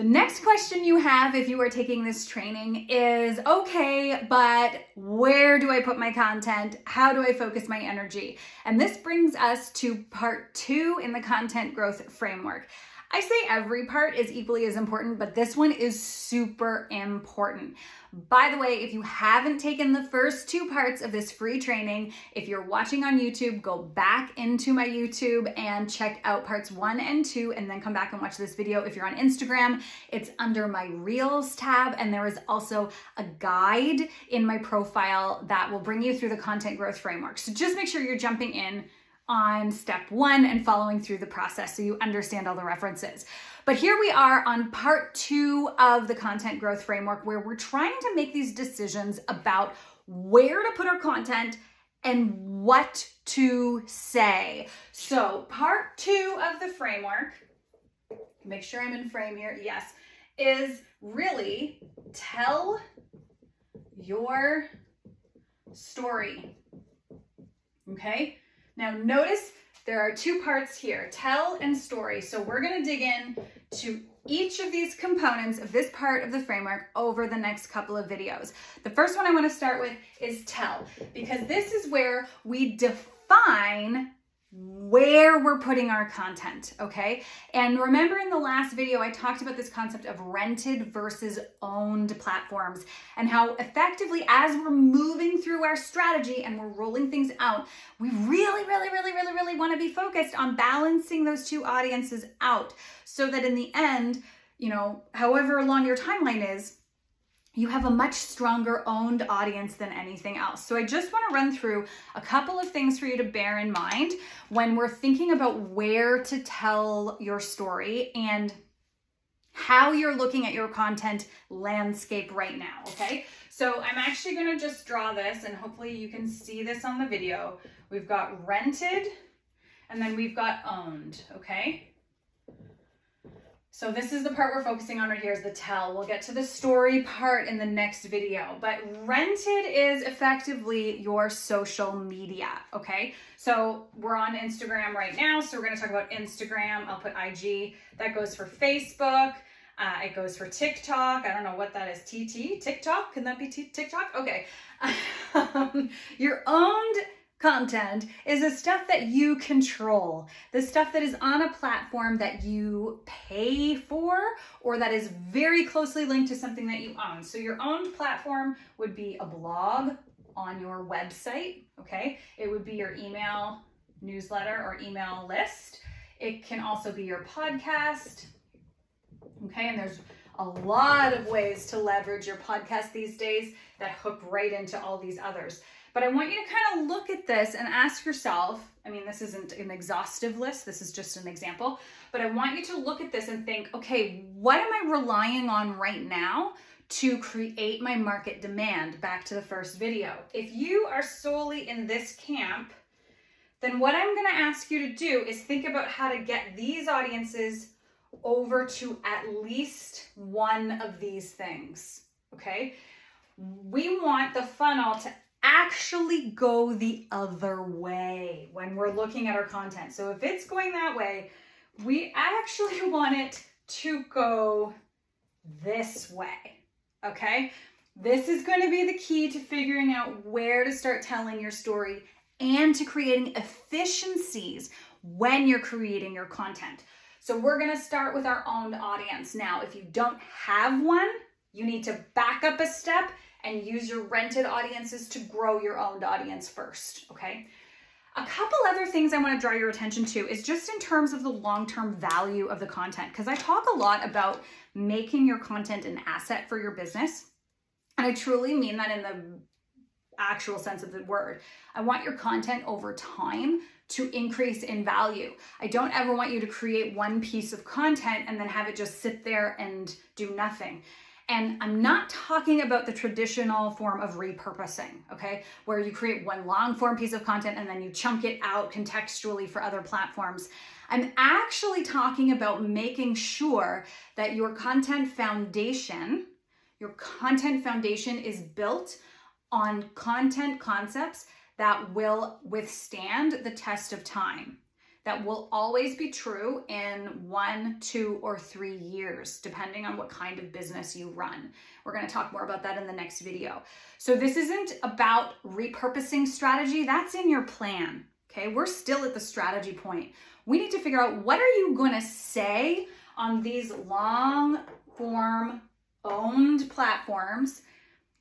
The next question you have if you are taking this training is, okay, but where do I put my content? How do I focus my energy? And this brings us to part 2 in the content growth framework. I say every part is equally as important, but this one is super important. By the way, if you haven't taken the first 2 parts of this free training, if you're watching on YouTube, go back into my YouTube and check out parts 1 and 2, and then come back and watch this video. If you're on Instagram, it's under my Reels tab, and there is also a guide in my profile that will bring you through the content growth framework. So just make sure you're jumping in on step 1 and following through the process so you understand all the references. But here we are on part 2 of the content growth framework, where we're trying to make these decisions about where to put our content and what to say. So part 2 of the framework, make sure I'm in frame here, yes, is really tell your story, okay? Now notice there are 2 parts here, tell and story. So we're going to dig in to each of these components of this part of the framework over the next couple of videos. The first one I want to start with is tell, because this is where we define where we're putting our content, okay? And remember in the last video, I talked about this concept of rented versus owned platforms, and how effectively, as we're moving through our strategy and we're rolling things out, we really want to be focused on balancing those 2 audiences out, so that in the end, however long your timeline is, you have a much stronger owned audience than anything else. So I just want to run through a couple of things for you to bear in mind when we're thinking about where to tell your story and how you're looking at your content landscape right now, okay? So I'm actually going to just draw this, and hopefully you can see this on the video. We've got rented, and then we've got owned, okay? So this is the part we're focusing on right here, is the tell. We'll get to the story part in the next video, but rented is effectively your social media, okay? So we're on Instagram right now, so we're gonna talk about Instagram. I'll put IG. That goes for Facebook. It goes for TikTok. I don't know what that is, TikTok? Can that be TikTok? Okay. Your owned content is the stuff that you control, the stuff that is on a platform that you pay for, or that is very closely linked to something that you own. So your owned platform would be a blog on your website, okay? It would be your email newsletter or email list. It can also be your podcast, okay? And there's a lot of ways to leverage your podcast these days that hook right into all these others. But I want you to kind of look at this and ask yourself, I mean, this isn't an exhaustive list, this is just an example, but I want you to look at this and think, okay, what am I relying on right now to create my market demand? Back to the first video. If you are solely in this camp, then what I'm going to ask you to do is think about how to get these audiences over to at least one of these things, okay? We want the funnel to actually go the other way when we're looking at our content. So if it's going that way, we actually want it to go this way, okay? This is going to be the key to figuring out where to start telling your story and to creating efficiencies when you're creating your content. So we're going to start with our own audience. Now, if you don't have one, you need to back up a step and use your rented audiences to grow your owned audience first, okay? A couple other things I want to draw your attention to is just in terms of the long-term value of the content, because I talk a lot about making your content an asset for your business, and I truly mean that in the actual sense of the word. I want your content over time to increase in value. I don't ever want you to create one piece of content and then have it just sit there and do nothing. And I'm not talking about the traditional form of repurposing, okay? Where you create one long form piece of content and then you chunk it out contextually for other platforms. I'm actually talking about making sure that your content foundation is built on content concepts that will withstand the test of time. that will always be true in 1, 2, or 3 years, depending on what kind of business you run. We're going to talk more about that in the next video. So this isn't about repurposing strategy. That's in your plan. Okay, we're still at the strategy point. We need to figure out, what are you going to say on these long form owned platforms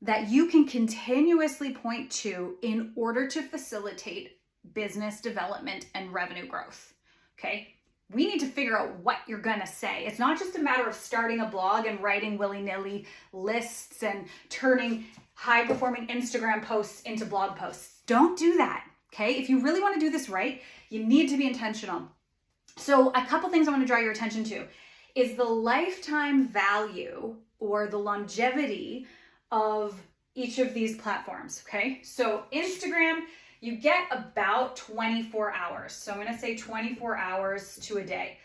that you can continuously point to in order to facilitate business development and revenue growth. Okay, we need to figure out what you're going to say. It's not just a matter of starting a blog and writing willy-nilly lists and turning high-performing Instagram posts into blog posts. Don't do that. Okay, if you really want to do this right, you need to be intentional. So a couple things I want to draw your attention to is the lifetime value or the longevity of each of these platforms. Okay, so Instagram, you get about 24 hours. So I'm going to say 24 hours to a day.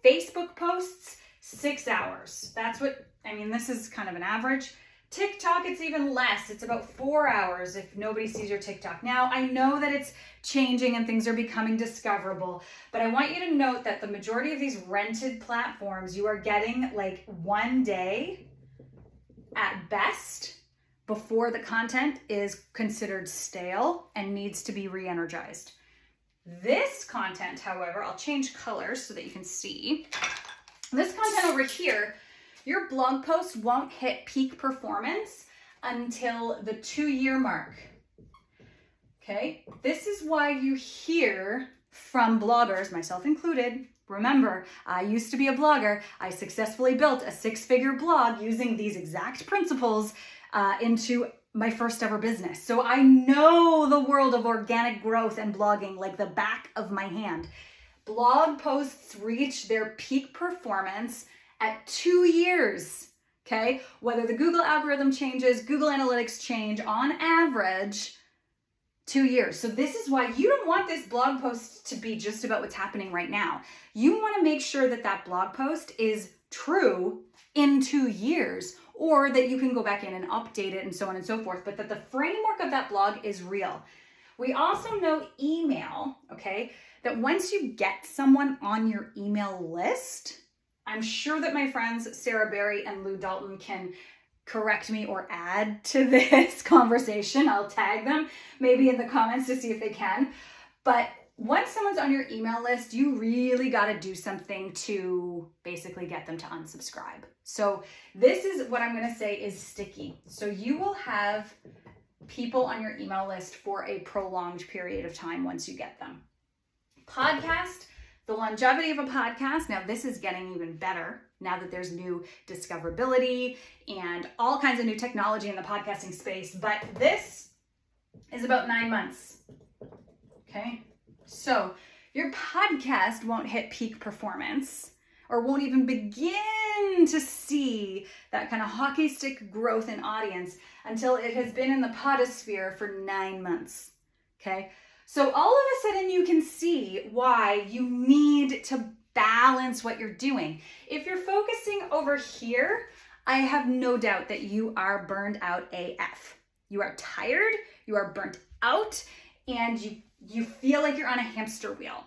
Facebook posts, 6 hours. That's what, I mean, this is kind of an average. TikTok, it's even less. It's about 4 hours if nobody sees your TikTok. Now, I know that it's changing and things are becoming discoverable, but I want you to note that the majority of these rented platforms, you are getting like 1 day at best before the content is considered stale and needs to be re-energized. This content, however, I'll change colors so that you can see. This content over here, your blog post won't hit peak performance until the 2-year mark. Okay, this is why you hear from bloggers, myself included. Remember, I used to be a blogger. I successfully built a 6-figure blog using these exact principles into my first ever business. So I know the world of organic growth and blogging like the back of my hand. Blog posts reach their peak performance at 2 years, okay? Whether the Google algorithm changes, Google Analytics change, on average, 2 years. So this is why you don't want this blog post to be just about what's happening right now. You want to make sure that that blog post is true in 2 years, or that you can go back in and update it and so on and so forth, but that the framework of that blog is real. We also know email, okay, that once you get someone on your email list, I'm sure that my friends Sarah Berry and Lou Dalton can correct me or add to this conversation. I'll tag them maybe in the comments to see if they can. But once someone's on your email list, you really got to do something to basically get them to unsubscribe. So this is what I'm going to say is sticky. So you will have people on your email list for a prolonged period of time once you get them. Podcast, the longevity of a podcast. Now this is getting even better now that there's new discoverability and all kinds of new technology in the podcasting space. But this is about 9 months. Okay. So your podcast won't hit peak performance or won't even begin to see that kind of hockey stick growth in audience until it has been in the podosphere for 9 months. Okay. So all of a sudden you can see why you need to balance what you're doing. If you're focusing over here, I have no doubt that you are burned out AF. You are tired, you are burnt out, and you feel like you're on a hamster wheel.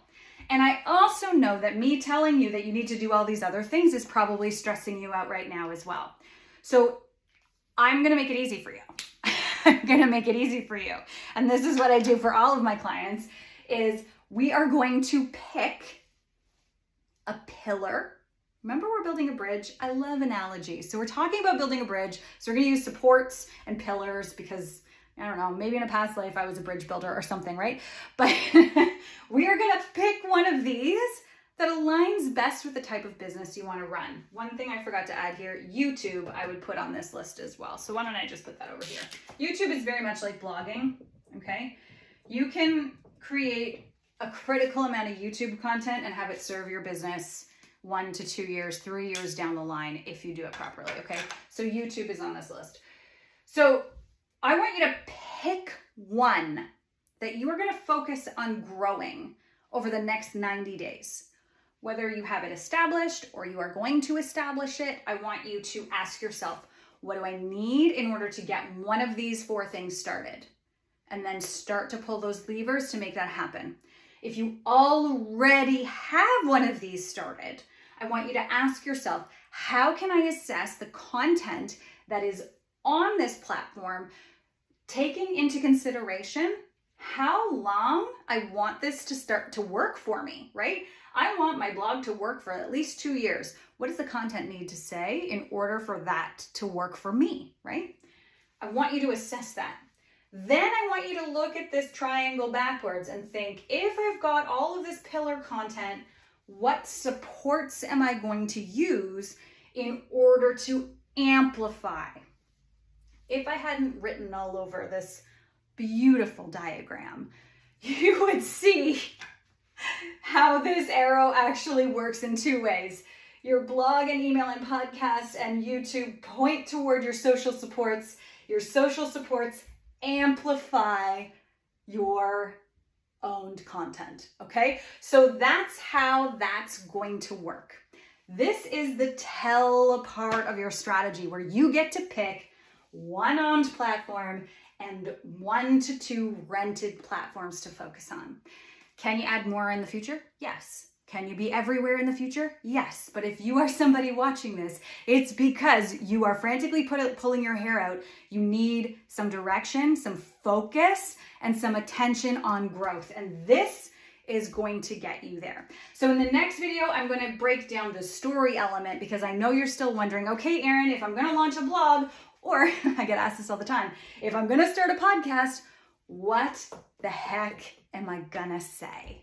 And I also know that me telling you that you need to do all these other things is probably stressing you out right now as well. So I'm going to make it easy for you. I'm going to make it easy for you. And this is what I do for all of my clients is we are going to pick a pillar. Remember, we're building a bridge. I love analogies. So we're talking about building a bridge. So we're going to use supports and pillars because, I don't know, maybe in a past life I was a bridge builder or something, right? But we are going to pick one of these that aligns best with the type of business you want to run. One thing I forgot to add here, YouTube, I would put on this list as well. So why don't I just put that over here? YouTube is very much like blogging, okay? You can create a critical amount of YouTube content and have it serve your business 1 to 2 years, 3 years down the line if you do it properly, okay? So YouTube is on this list. So I want you to pick one that you are going to focus on growing over the next 90 days. Whether you have it established or you are going to establish it, I want you to ask yourself, what do I need in order to get one of these 4 things started? And then start to pull those levers to make that happen. If you already have one of these started, I want you to ask yourself, how can I assess the content that is on this platform, taking into consideration how long I want this to start to work for me, right? I want my blog to work for at least 2 years. What does the content need to say in order for that to work for me, right? I want you to assess that. Then I want you to look at this triangle backwards and think, if I've got all of this pillar content, what supports am I going to use in order to amplify? If I hadn't written all over this beautiful diagram, you would see how this arrow actually works in 2 ways. Your blog and email and podcast and YouTube point toward your social supports. Your social supports amplify your owned content, okay? So that's how that's going to work. This is the tell part of your strategy where you get to pick one owned platform and 1 to 2 rented platforms to focus on. Can you add more in the future? Yes. Can you be everywhere in the future? Yes. But if you are somebody watching this, it's because you are frantically pulling your hair out. You need some direction, some focus, and some attention on growth. And this is going to get you there. So in the next video, I'm going to break down the story element because I know you're still wondering, okay, Erin, if I'm going to launch a blog, or I get asked this all the time, if I'm going to start a podcast, what the heck am I gonna say?